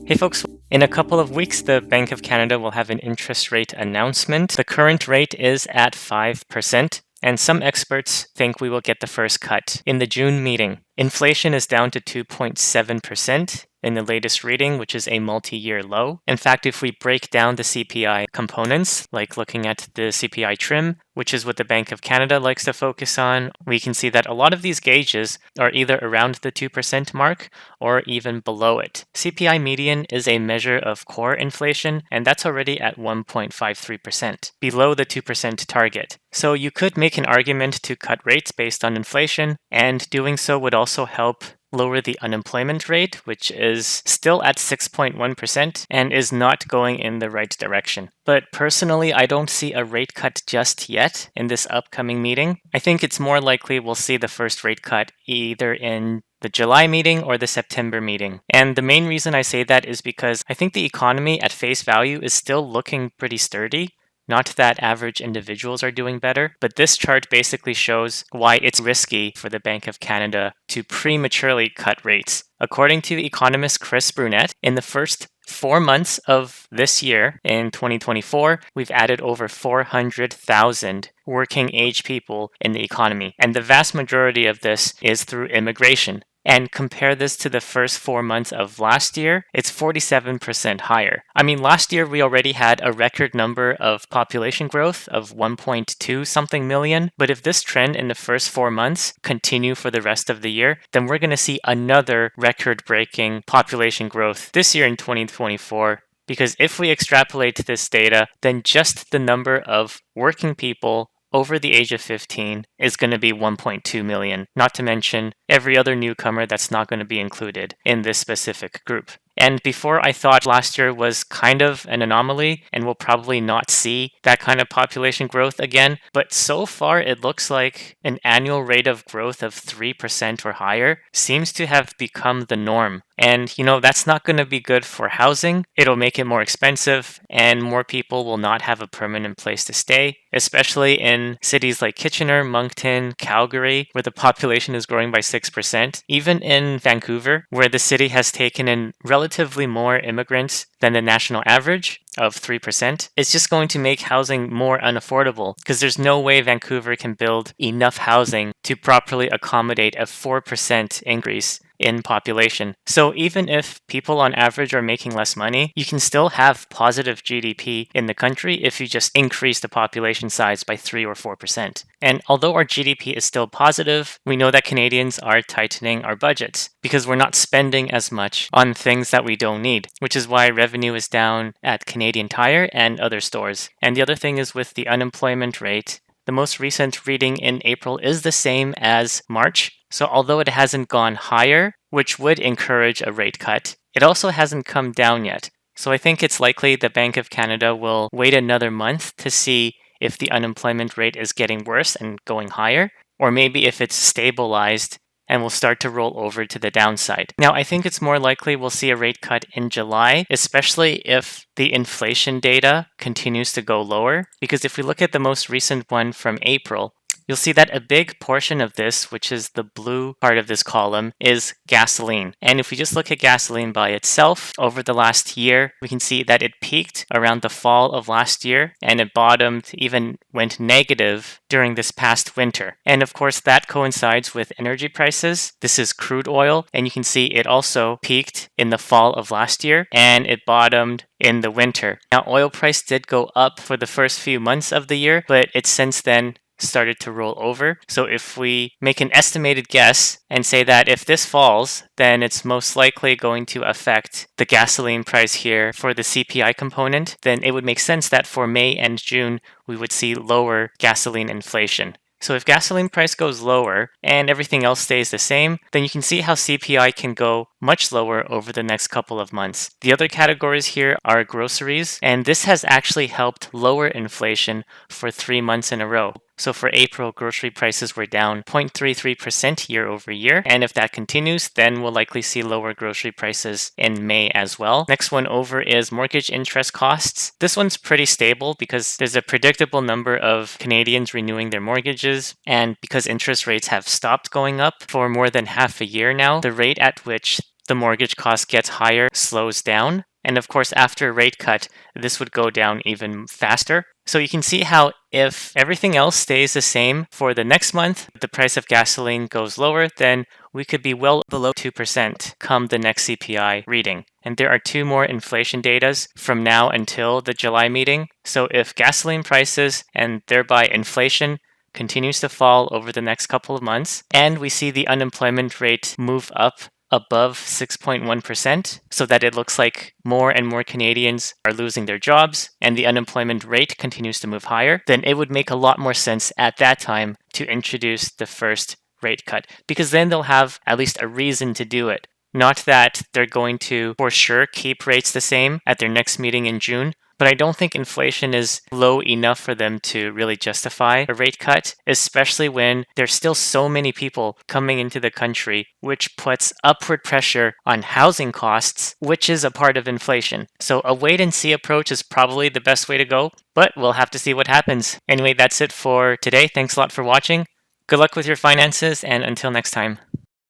Hey folks, in a couple of weeks, the Bank of Canada will have an interest rate announcement. The current rate is at 5%, and some experts think we will get the first cut in the June meeting. Inflation is down to 2.7% in the latest reading, which is a multi-year low. In fact, if we break down the CPI components, like looking at the CPI trim, which is what the Bank of Canada likes to focus on, we can see that a lot of these gauges are either around the 2% mark or even below it. CPI median is a measure of core inflation, and that's already at 1.53%, below the 2% target. So you could make an argument to cut rates based on inflation, and doing so would also help lower the unemployment rate, which is still at 6.1% and is not going in the right direction. But personally, I don't see a rate cut just yet in this upcoming meeting. I think it's more likely we'll see the first rate cut either in the July meeting or the September meeting. And the main reason I say that is because I think the economy at face value is still looking pretty sturdy. Not that average individuals are doing better, but this chart basically shows why it's risky for the Bank of Canada to prematurely cut rates. According to economist Chris Brunette, in the first 4 months of this year, in 2024, we've added over 400,000 working age people in the economy. And the vast majority of this is through immigration. And compare this to the first 4 months of last year, it's 47% higher. I mean, last year we already had a record number of population growth of 1.2 something million. But if this trend in the first 4 months continue for the rest of the year, then we're going to see another record-breaking population growth this year in 2024. Because if we extrapolate this data, then just the number of working people over the age of 15 is going to be 1.2 million, not to mention every other newcomer that's not going to be included in this specific group. And before, I thought last year was kind of an anomaly and we'll probably not see that kind of population growth again. But so far, it looks like an annual rate of growth of 3% or higher seems to have become the norm. And, that's not going to be good for housing. It'll make it more expensive and more people will not have a permanent place to stay, especially in cities like Kitchener, Moncton, Calgary, where the population is growing by 6%. Even in Vancouver, where the city has taken in relatively more immigrants than the national average of 3%, it's just going to make housing more unaffordable because there's no way Vancouver can build enough housing to properly accommodate a 4% increase in population. So even if people on average are making less money, you can still have positive GDP in the country if you just increase the population size by 3 or 4%. And although our GDP is still positive, we know that Canadians are tightening our budgets because we're not spending as much on things that we don't need, which is why revenue is down at Canadian Tire and other stores. And the other thing is with the unemployment rate, the most recent reading in April is the same as March. So although it hasn't gone higher, which would encourage a rate cut, it also hasn't come down yet. So I think it's likely the Bank of Canada will wait another month to see if the unemployment rate is getting worse and going higher, or maybe if it's stabilized and will start to roll over to the downside. Now, I think it's more likely we'll see a rate cut in July, especially if the inflation data continues to go lower. Because if we look at the most recent one from April, you'll see that a big portion of this, which is the blue part of this column, is gasoline. And if we just look at gasoline by itself over the last year, we can see that it peaked around the fall of last year and it bottomed, even went negative during this past winter. And of course, that coincides with energy prices. This is crude oil, and you can see it also peaked in the fall of last year and it bottomed in the winter. Now, oil price did go up for the first few months of the year, but it's since then started to roll over. So if we make an estimated guess and say that if this falls, then it's most likely going to affect the gasoline price here for the CPI component, then it would make sense that for May and June, we would see lower gasoline inflation. So if gasoline price goes lower and everything else stays the same, then you can see how CPI can go much lower over the next couple of months. The other categories here are groceries, and this has actually helped lower inflation for 3 months in a row. So for April, grocery prices were down 0.33% year over year. And if that continues, then we'll likely see lower grocery prices in May as well. Next one over is mortgage interest costs. This one's pretty stable because there's a predictable number of Canadians renewing their mortgages. And because interest rates have stopped going up for more than half a year now, the rate at which the mortgage cost gets higher, slows down. And of course, after a rate cut, this would go down even faster. So you can see how if everything else stays the same for the next month, the price of gasoline goes lower, then we could be well below 2% come the next CPI reading. And there are 2 more inflation datas from now until the July meeting. So if gasoline prices and thereby inflation continues to fall over the next couple of months, and we see the unemployment rate move up above 6.1%, so that it looks like more and more Canadians are losing their jobs and the unemployment rate continues to move higher, then it would make a lot more sense at that time to introduce the first rate cut, because then they'll have at least a reason to do it. Not that they're going to for sure keep rates the same at their next meeting in June, but I don't think inflation is low enough for them to really justify a rate cut, especially when there's still so many people coming into the country, which puts upward pressure on housing costs, which is a part of inflation. So a wait and see approach is probably the best way to go, but we'll have to see what happens. Anyway, that's it for today. Thanks a lot for watching. Good luck with your finances, and until next time.